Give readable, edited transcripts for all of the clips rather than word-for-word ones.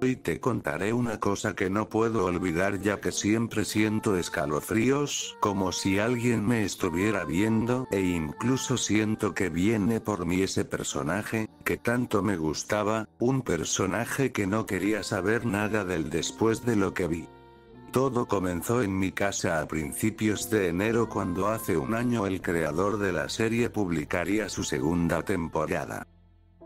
Hoy te contaré una cosa que no puedo olvidar, ya que siempre siento escalofríos, como si alguien me estuviera viendo, e incluso siento que viene por mí ese personaje, que tanto me gustaba, un personaje que no quería saber nada del después de lo que vi. Todo comenzó en mi casa a principios de enero, cuando hace un año el creador de la serie publicaría su segunda temporada.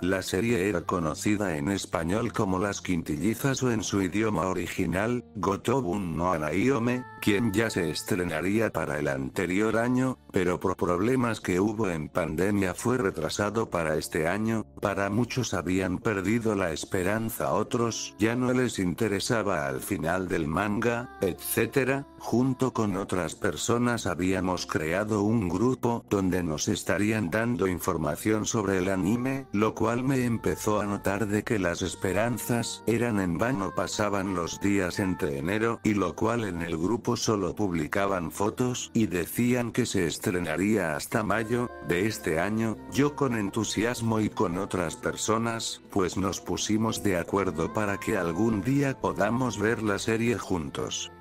La serie era conocida en español como Las Quintillizas, o en su idioma original, Gotobun no Hanayome, quien ya se estrenaría para el anterior año, pero por problemas que hubo en pandemia fue retrasado para este año. Para muchos habían perdido la esperanza, otros ya no les interesaba al final del manga, etc. Junto con otras personas habíamos creado un grupo donde nos estarían dando información sobre el anime, lo cual me empezó a notar de que las esperanzas eran en vano. Pasaban los días entre enero y lo cual en el grupo solo publicaban fotos y decían que se estrenaría hasta mayo de este año. Yo, con entusiasmo y con otras personas, pues nos pusimos de acuerdo para que algún día podamos ver la serie juntos.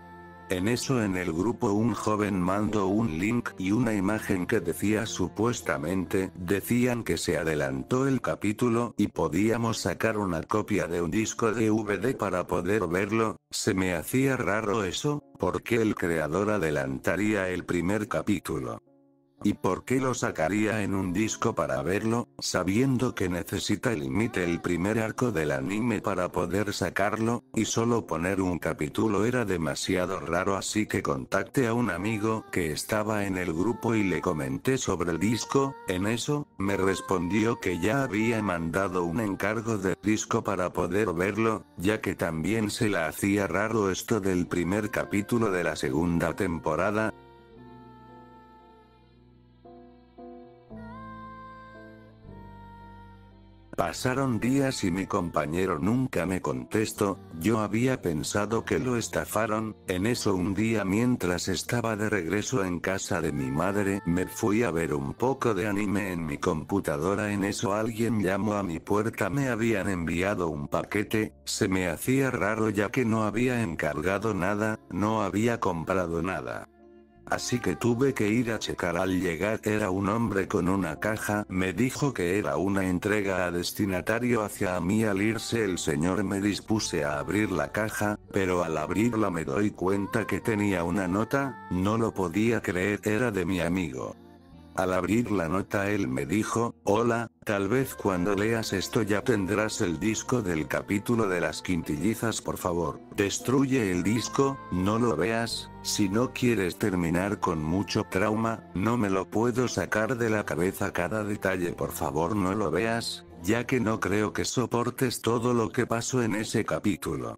En eso, en el grupo un joven mandó un link y una imagen que decía supuestamente, decían que se adelantó el capítulo y podíamos sacar una copia de un disco de DVD para poder verlo. Se me hacía raro eso, porque el creador adelantaría el primer capítulo. ¿Y por qué lo sacaría en un disco para verlo, sabiendo que necesita el primer arco del anime para poder sacarlo, y solo poner un capítulo era demasiado raro? Así que contacté a un amigo que estaba en el grupo y le comenté sobre el disco. En eso, me respondió que ya había mandado un encargo de disco para poder verlo, ya que también se le hacía raro esto del primer capítulo de la segunda temporada. Pasaron días y mi compañero nunca me contestó. Yo había pensado que lo estafaron. En eso, un día mientras estaba de regreso en casa de mi madre, me fui a ver un poco de anime en mi computadora. En eso alguien llamó a mi puerta. Me habían enviado un paquete. Se me hacía raro, ya que no había encargado nada, no había comprado nada. Así que tuve que ir a checar. Al llegar era un hombre con una caja, me dijo que era una entrega a destinatario hacia mí. Al irse el señor me dispuse a abrir la caja, pero al abrirla me doy cuenta que tenía una nota. No lo podía creer, era de mi amigo. Al abrir la nota él me dijo: hola, tal vez cuando leas esto ya tendrás el disco del capítulo de Las Quintillizas. Por favor, destruye el disco, no lo veas, si no quieres terminar con mucho trauma. No me lo puedo sacar de la cabeza cada detalle, por favor no lo veas, ya que no creo que soportes todo lo que pasó en ese capítulo.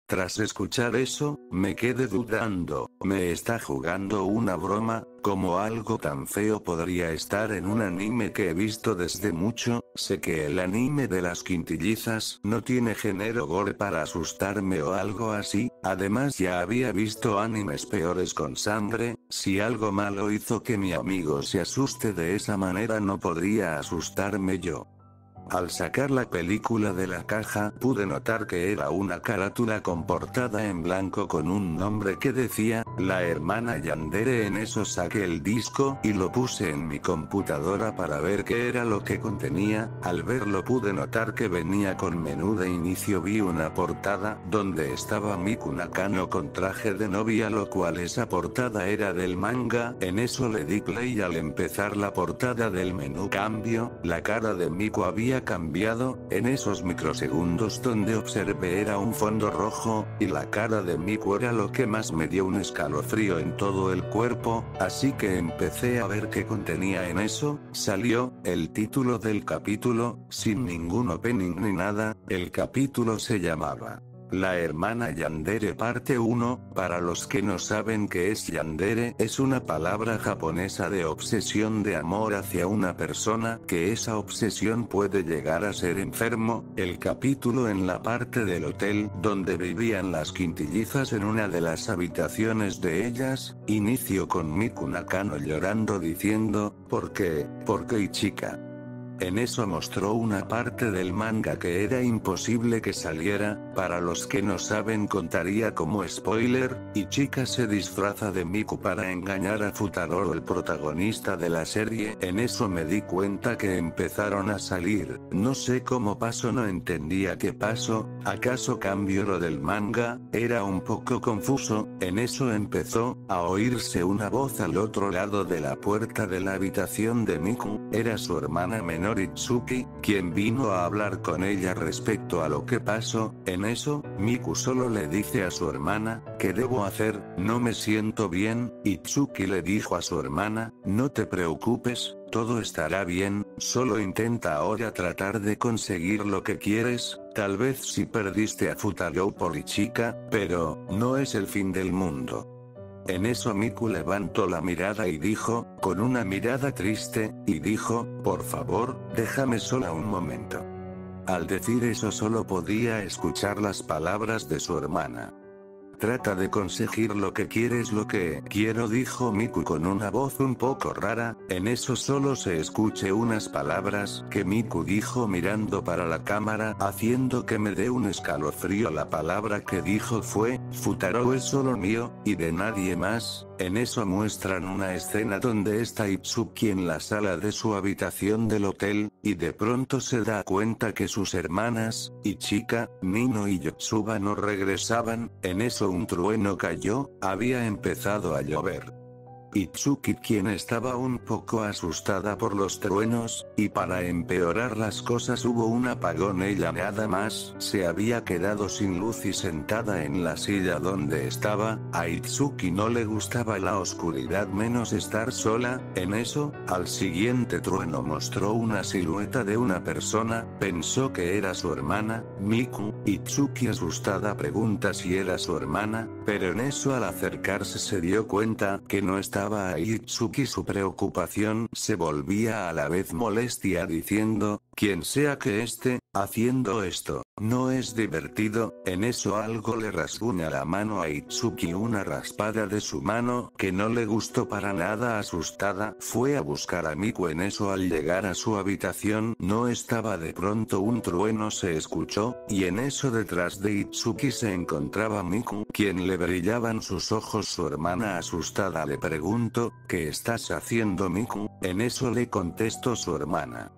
Tras escuchar eso, me quedé dudando, ¿me está jugando una broma? ¿Cómo algo tan feo podría estar en un anime que he visto desde mucho? Sé que el anime de Las Quintillizas no tiene género gore para asustarme o algo así, además ya había visto animes peores con sangre. Si algo malo hizo que mi amigo se asuste de esa manera, no podría asustarme yo. Al sacar la película de la caja, pude notar que era una carátula con portada en blanco con un nombre que decía, La Hermana Yandere. En eso saqué el disco, y lo puse en mi computadora para ver qué era lo que contenía. Al verlo pude notar que venía con menú de inicio. Vi una portada, donde estaba Miku Nakano con traje de novia, lo cual esa portada era del manga. En eso le di play. Al empezar la portada del menú cambio, la cara de Miku había había cambiado, en esos microsegundos donde observé era un fondo rojo, y la cara de Miku era lo que más me dio un escalofrío en todo el cuerpo, así que empecé a ver qué contenía en eso. Salió el título del capítulo, sin ningún opening ni nada. El capítulo se llamaba La hermana Yandere parte 1, para los que no saben qué es yandere, es una palabra japonesa de obsesión de amor hacia una persona, que esa obsesión puede llegar a ser enfermo. El capítulo en la parte del hotel, donde vivían las quintillizas en una de las habitaciones de ellas, inició con Miku Nakano llorando diciendo, ¿por qué chica? En eso mostró una parte del manga que era imposible que saliera. Para los que no saben, contaría como spoiler, y chica se disfraza de Miku para engañar a Futaro, el protagonista de la serie. En eso me di cuenta que empezaron a salir, no sé cómo pasó, no entendía qué pasó. ¿Acaso cambió lo del manga? Era un poco confuso. En eso empezó a oírse una voz al otro lado de la puerta de la habitación de Miku. Era su hermana menor Itsuki, quien vino a hablar con ella respecto a lo que pasó. En eso, Miku solo le dice a su hermana, ¿qué debo hacer? No me siento bien. Itsuki le dijo a su hermana, no te preocupes, todo estará bien, solo intenta ahora tratar de conseguir lo que quieres. Tal vez si perdiste a Futaro por Ichika, pero no es el fin del mundo. En eso Miku levantó la mirada y dijo, con una mirada triste, y dijo, por favor, déjame sola un momento. Al decir eso solo podía escuchar las palabras de su hermana. Trata de conseguir lo que quieres. Lo que quiero, dijo Miku con una voz un poco rara. En eso solo se escuché unas palabras que Miku dijo mirando para la cámara, haciendo que me dé un escalofrío. La palabra que dijo fue, Futaro es solo mío, y de nadie más. En eso muestran una escena donde está Itsuki en la sala de su habitación del hotel, y de pronto se da cuenta que sus hermanas, Ichika, Nino y Yotsuba no regresaban. En eso un trueno cayó, había empezado a llover. Itsuki, quien estaba un poco asustada por los truenos, y para empeorar las cosas hubo un apagón. Ella nada más se había quedado sin luz y sentada en la silla donde estaba. A Itsuki no le gustaba la oscuridad, menos estar sola. En eso, al siguiente trueno mostró una silueta de una persona, pensó que era su hermana, Miku. Itsuki asustada pregunta si era su hermana, pero en eso al acercarse se dio cuenta que no estaba ahí Itsuki. Su preocupación se volvía a la vez molestia diciendo, quien sea que esté haciendo esto, no es divertido. En eso algo le rasguña la mano a Itsuki, una raspada de su mano que no le gustó para nada. Asustada, fue a buscar a Miku. En eso al llegar a su habitación no estaba. De pronto un trueno se escuchó, y en eso detrás de Itsuki se encontraba Miku, quien le brillaban sus ojos. Su hermana asustada le preguntó, ¿qué estás haciendo, Miku? En eso le contestó su hermana,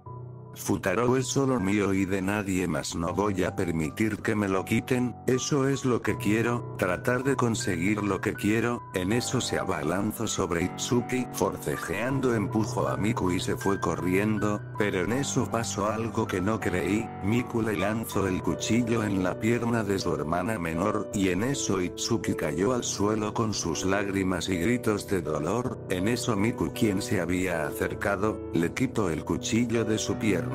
Futaro es solo mío y de nadie más, no voy a permitir que me lo quiten, eso es lo que quiero, tratar de conseguir lo que quiero. En eso se abalanzó sobre Itsuki, forcejeando empujó a Miku y se fue corriendo, pero en eso pasó algo que no creí. Miku le lanzó el cuchillo en la pierna de su hermana menor, y en eso Itsuki cayó al suelo con sus lágrimas y gritos de dolor. En eso Miku, quien se había acercado, le quitó el cuchillo de su pierna.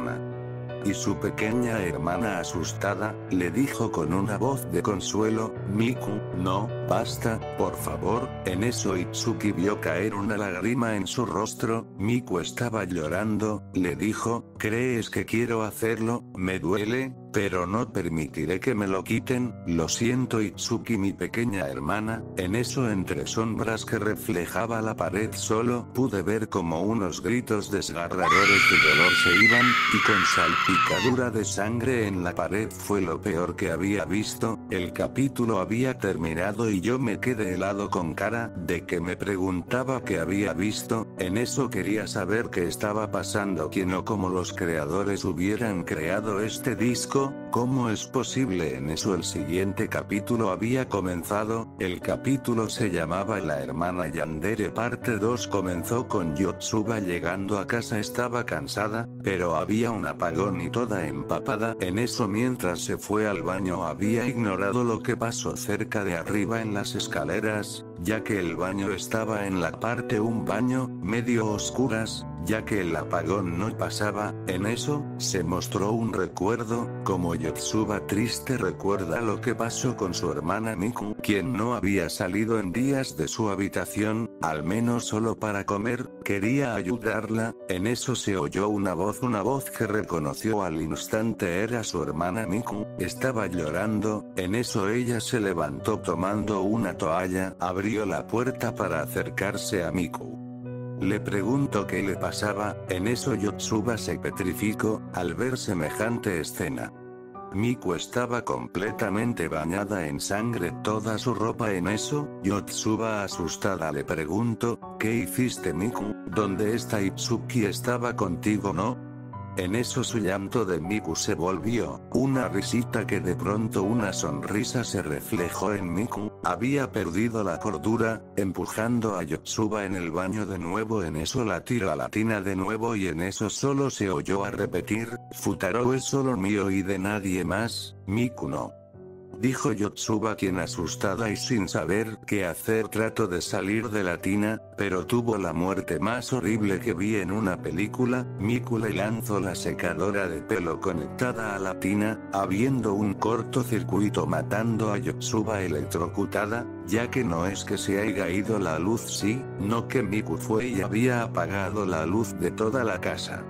Y su pequeña hermana asustada, le dijo con una voz de consuelo, Miku, no, basta, por favor. En eso Itsuki vio caer una lágrima en su rostro. Miku estaba llorando, le dijo, ¿crees que quiero hacerlo? Me duele, pero no permitiré que me lo quiten. Lo siento, Itsuki, mi pequeña hermana. En eso, entre sombras que reflejaba la pared, solo pude ver como unos gritos desgarradores de dolor se iban, y con salpicadura de sangre en la pared. Fue lo peor que había visto. El capítulo había terminado y yo me quedé helado con cara de que me preguntaba qué había visto. En eso quería saber qué estaba pasando, quién o cómo los creadores hubieran creado este disco. dijo, ¿cómo es posible? En eso el siguiente capítulo había comenzado, el capítulo se llamaba La hermana Yandere parte 2 comenzó con Yotsuba llegando a casa estaba cansada, pero había un apagón y toda empapada, en eso mientras se fue al baño había ignorado lo que pasó cerca de arriba en las escaleras, ya que el baño estaba en la parte un baño, medio oscuras, ya que el apagón no pasaba, en eso, se mostró un recuerdo, como Yotsuba triste recuerda lo que pasó con su hermana Miku, quien no había salido en días de su habitación, al menos solo para comer, quería ayudarla, en eso se oyó una voz que reconoció al instante era su hermana Miku, estaba llorando, en eso ella se levantó tomando una toalla, abrió la puerta para acercarse a Miku. Le preguntó qué le pasaba, en eso Yotsuba se petrificó, al ver semejante escena. Miku estaba completamente bañada en sangre toda su ropa en eso, Yotsuba asustada le preguntó, ¿qué hiciste Miku? ¿Dónde está Itsuki? ¿Estaba contigo no? En eso su llanto de Miku se volvió una risita que de pronto una sonrisa se reflejó en Miku, había perdido la cordura, empujando a Yotsuba en el baño de nuevo en eso la tiró a la tina de nuevo y en eso solo se oyó a repetir, Futaro es solo mío y de nadie más, Miku no. Dijo Yotsuba quien asustada y sin saber qué hacer trató de salir de la tina, pero tuvo la muerte más horrible que vi en una película, Miku le lanzó la secadora de pelo conectada a la tina, habiendo un cortocircuito matando a Yotsuba electrocutada, ya que no es que se haya ido la luz no que Miku fue y había apagado la luz de toda la casa.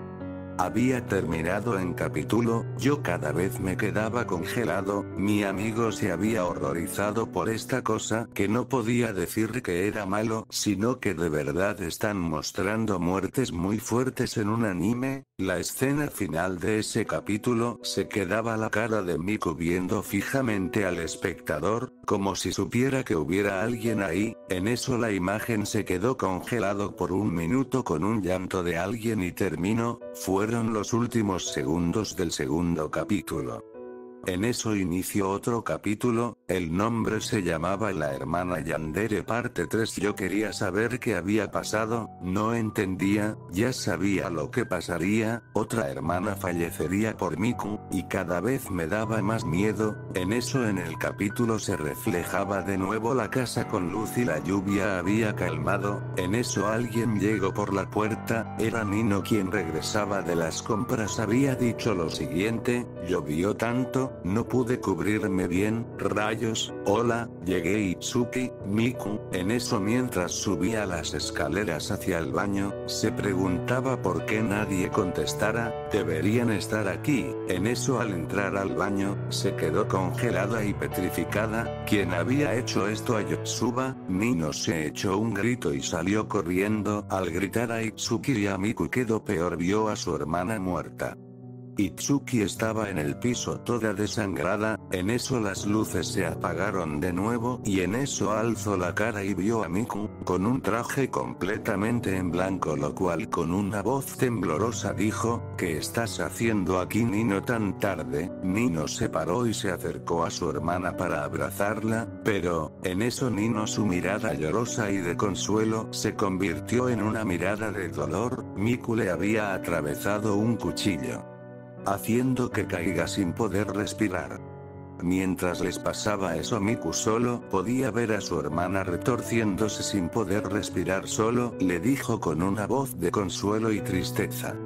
Había terminado en capítulo, yo cada vez me quedaba congelado, mi amigo se había horrorizado por esta cosa que no podía decir que era malo, sino que de verdad están mostrando muertes muy fuertes en un anime, la escena final de ese capítulo se quedaba la cara de Miku viendo fijamente al espectador, como si supiera que hubiera alguien ahí, en eso la imagen se quedó congelado por un minuto con un llanto de alguien y terminó, fueron los últimos segundos del segundo capítulo. En eso inició otro capítulo, el nombre se llamaba La hermana Yandere parte 3 yo quería saber qué había pasado, no entendía, ya sabía lo que pasaría, otra hermana fallecería por Miku, y cada vez me daba más miedo, en eso en el capítulo se reflejaba de nuevo la casa con luz y la lluvia había calmado, en eso alguien llegó por la puerta, era Nino quien regresaba de las compras había dicho lo siguiente, llovió tanto, no pude cubrirme bien, rayos, hola, llegué Itsuki, Miku, en eso mientras subía las escaleras hacia el baño, se preguntaba por qué nadie contestara, deberían estar aquí, en eso al entrar al baño, se quedó congelada y petrificada, ¿quién había hecho esto a Yotsuba? Nino se echó un grito y salió corriendo, al gritar a Itsuki y a Miku quedó peor vio a su hermana muerta. Itsuki estaba en el piso toda desangrada, en eso las luces se apagaron de nuevo y en eso alzó la cara y vio a Miku, con un traje completamente en blanco lo cual con una voz temblorosa dijo, ¿qué estás haciendo aquí Nino tan tarde? Nino se paró y se acercó a su hermana para abrazarla, pero, en eso Nino su mirada llorosa y de consuelo se convirtió en una mirada de dolor, Miku le había atravesado un cuchillo, haciendo que caiga sin poder respirar. Mientras les pasaba eso Miku solo podía ver a su hermana retorciéndose sin poder respirar solo le dijo con una voz de consuelo y tristeza.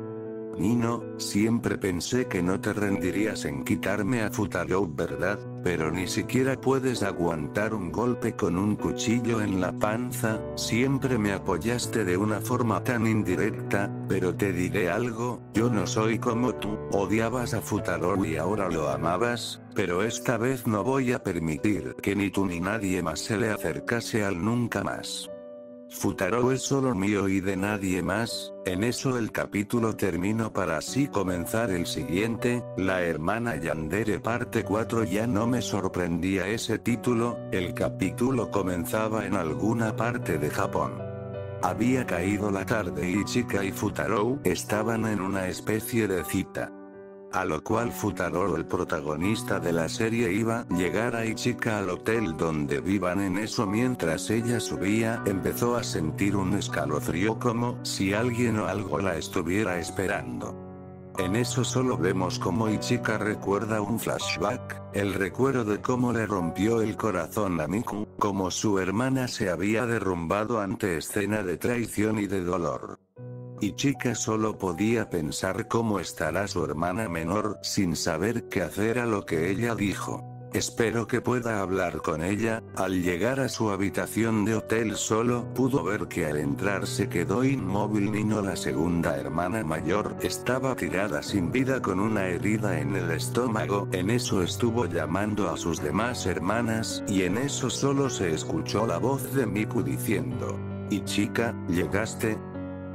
Nino, siempre pensé que no te rendirías en quitarme a Futaro, ¿verdad? Pero ni siquiera puedes aguantar un golpe con un cuchillo en la panza, siempre me apoyaste de una forma tan indirecta, pero te diré algo, yo no soy como tú, odiabas a Futaro y ahora lo amabas, pero esta vez no voy a permitir que ni tú ni nadie más se le acercase al nunca más. Futaro es solo mío y de nadie más, en eso el capítulo terminó para así comenzar el siguiente, La hermana Yandere parte 4 ya no me sorprendía ese título, el capítulo comenzaba en alguna parte de Japón. Había caído la tarde y Chika y Futaro estaban en una especie de cita. A lo cual Futaro, el protagonista de la serie, iba a llegar a Ichika al hotel donde vivan. En eso, mientras ella subía, empezó a sentir un escalofrío como si alguien o algo la estuviera esperando. En eso solo vemos como Ichika recuerda un flashback, el recuerdo de cómo le rompió el corazón a Miku, como su hermana se había derrumbado ante escena de traición y de dolor. Ichika solo podía pensar cómo estará su hermana menor, sin saber qué hacer, a lo que ella dijo: espero que pueda hablar con ella. Al llegar a su habitación de hotel solo pudo ver que al entrar se quedó inmóvil. Nino, la segunda hermana mayor, estaba tirada sin vida con una herida en el estómago. En eso estuvo llamando a sus demás hermanas, y en eso solo se escuchó la voz de Miku diciendo: Ichika, ¿llegaste?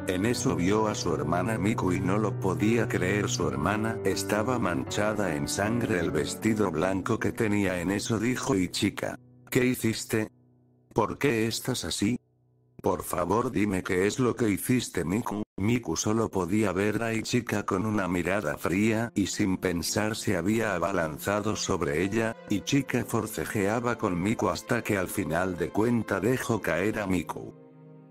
En eso vio a su hermana Miku y no lo podía creer. Su hermana estaba manchada en sangre el vestido blanco que tenía. En eso dijo Ichika: ¿qué hiciste? ¿Por qué estás así? Por favor dime qué es lo que hiciste, Miku. Miku solo podía ver a Ichika con una mirada fría, y sin pensar se había abalanzado sobre ella. Ichika forcejeaba con Miku hasta que al final de cuenta dejó caer a Miku.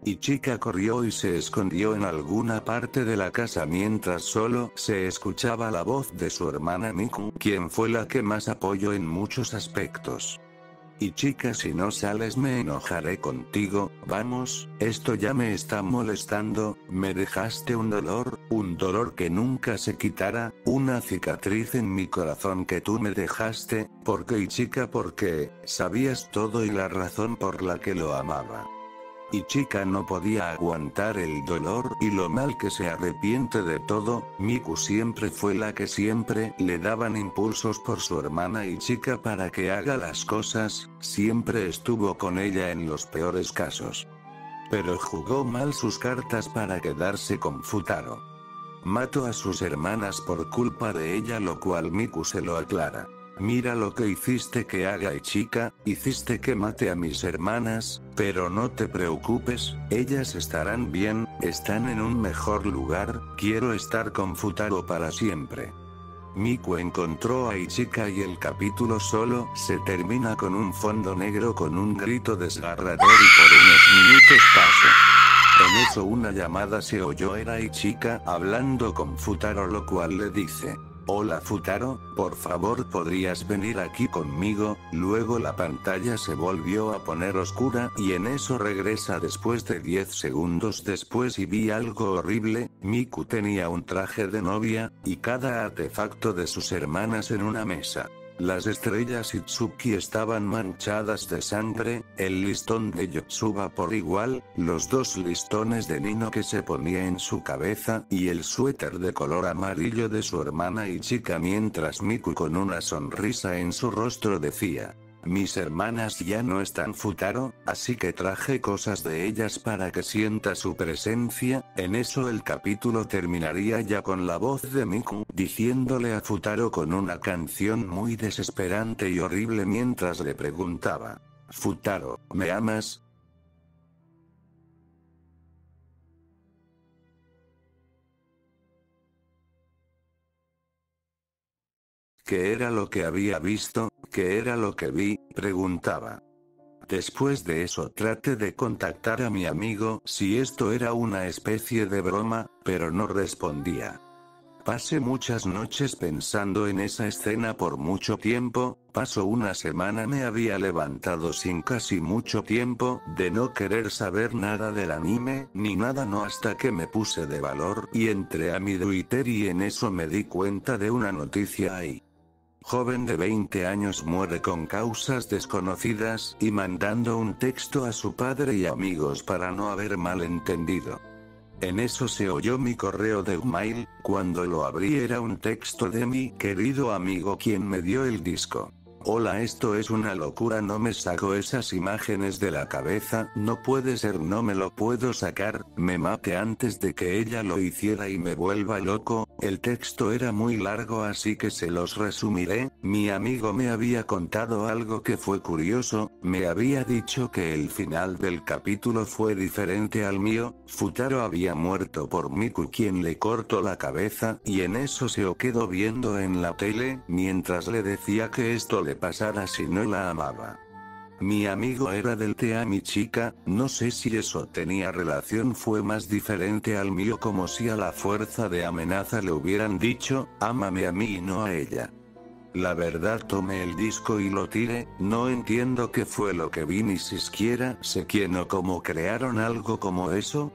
Ichika corrió y se escondió en alguna parte de la casa mientras solo se escuchaba la voz de su hermana Miku, quien fue la que más apoyó en muchos aspectos. Ichika, si no sales me enojaré contigo. Vamos, esto ya me está molestando. Me dejaste un dolor que nunca se quitará, una cicatriz en mi corazón que tú me dejaste. ¿Por qué, Ichika? Porque sabías todo y la razón por la que lo amaba. Ichika no podía aguantar el dolor y lo mal que se arrepiente de todo. Miku siempre fue la que siempre le daban impulsos por su hermana Ichika para que haga las cosas, siempre estuvo con ella en los peores casos. Pero jugó mal sus cartas para quedarse con Futaro. Mató a sus hermanas por culpa de ella, lo cual Miku se lo aclara. Mira lo que hiciste que haga, Ichika, hiciste que mate a mis hermanas, pero no te preocupes, ellas estarán bien, están en un mejor lugar, quiero estar con Futaro para siempre. Miku encontró a Ichika y el capítulo solo se termina con un fondo negro con un grito desgarrador y por unos minutos pasó. En eso una llamada se oyó, era Ichika hablando con Futaro, lo cual le dice: hola Futaro, por favor podrías venir aquí conmigo. Luego la pantalla se volvió a poner oscura y en eso regresa después de 10 segundos después y vi algo horrible. Miku tenía un traje de novia, y cada artefacto de sus hermanas en una mesa. Las estrellas Itsuki estaban manchadas de sangre, el listón de Yotsuba por igual, los 2 listones de Nino que se ponía en su cabeza, y el suéter de color amarillo de su hermana Ichika, mientras Miku con una sonrisa en su rostro decía: mis hermanas ya no están, Futaro, así que traje cosas de ellas para que sienta su presencia. En eso el capítulo terminaría ya con la voz de Miku diciéndole a Futaro con una canción muy desesperante y horrible mientras le preguntaba: Futaro, ¿me amas? ¿Qué era lo que había visto? ¿Qué era lo que vi?, preguntaba. Después de eso traté de contactar a mi amigo si esto era una especie de broma, pero no respondía. Pasé muchas noches pensando en esa escena por mucho tiempo. Pasó una semana, me había levantado sin casi mucho tiempo de no querer saber nada del anime ni nada, no, hasta que me puse de valor y entré a mi Twitter y en eso me di cuenta de una noticia ahí. Joven de 20 años muere con causas desconocidas, y mandando un texto a su padre y amigos para no haber malentendido. En eso se oyó mi correo de Gmail. Cuando lo abrí era un texto de mi querido amigo quien me dio el disco. Hola, esto es una locura, no me saco esas imágenes de la cabeza, no puede ser, no me lo puedo sacar, me maté antes de que ella lo hiciera y me vuelva loco. El texto era muy largo, así que se los resumiré. Mi amigo me había contado algo que fue curioso, me había dicho que el final del capítulo fue diferente al mío. Futaro había muerto por Miku, quien le cortó la cabeza, y en eso se quedó viendo en la tele, mientras le decía que esto le pasara si no la amaba. Mi amigo era del té a mi chica, no sé si eso tenía relación, fue más diferente al mío, como si a la fuerza de amenaza le hubieran dicho, ámame a mí y no a ella. La verdad, tomé el disco y lo tiré, no entiendo qué fue lo que vi, ni siquiera sé quién o cómo crearon algo como eso.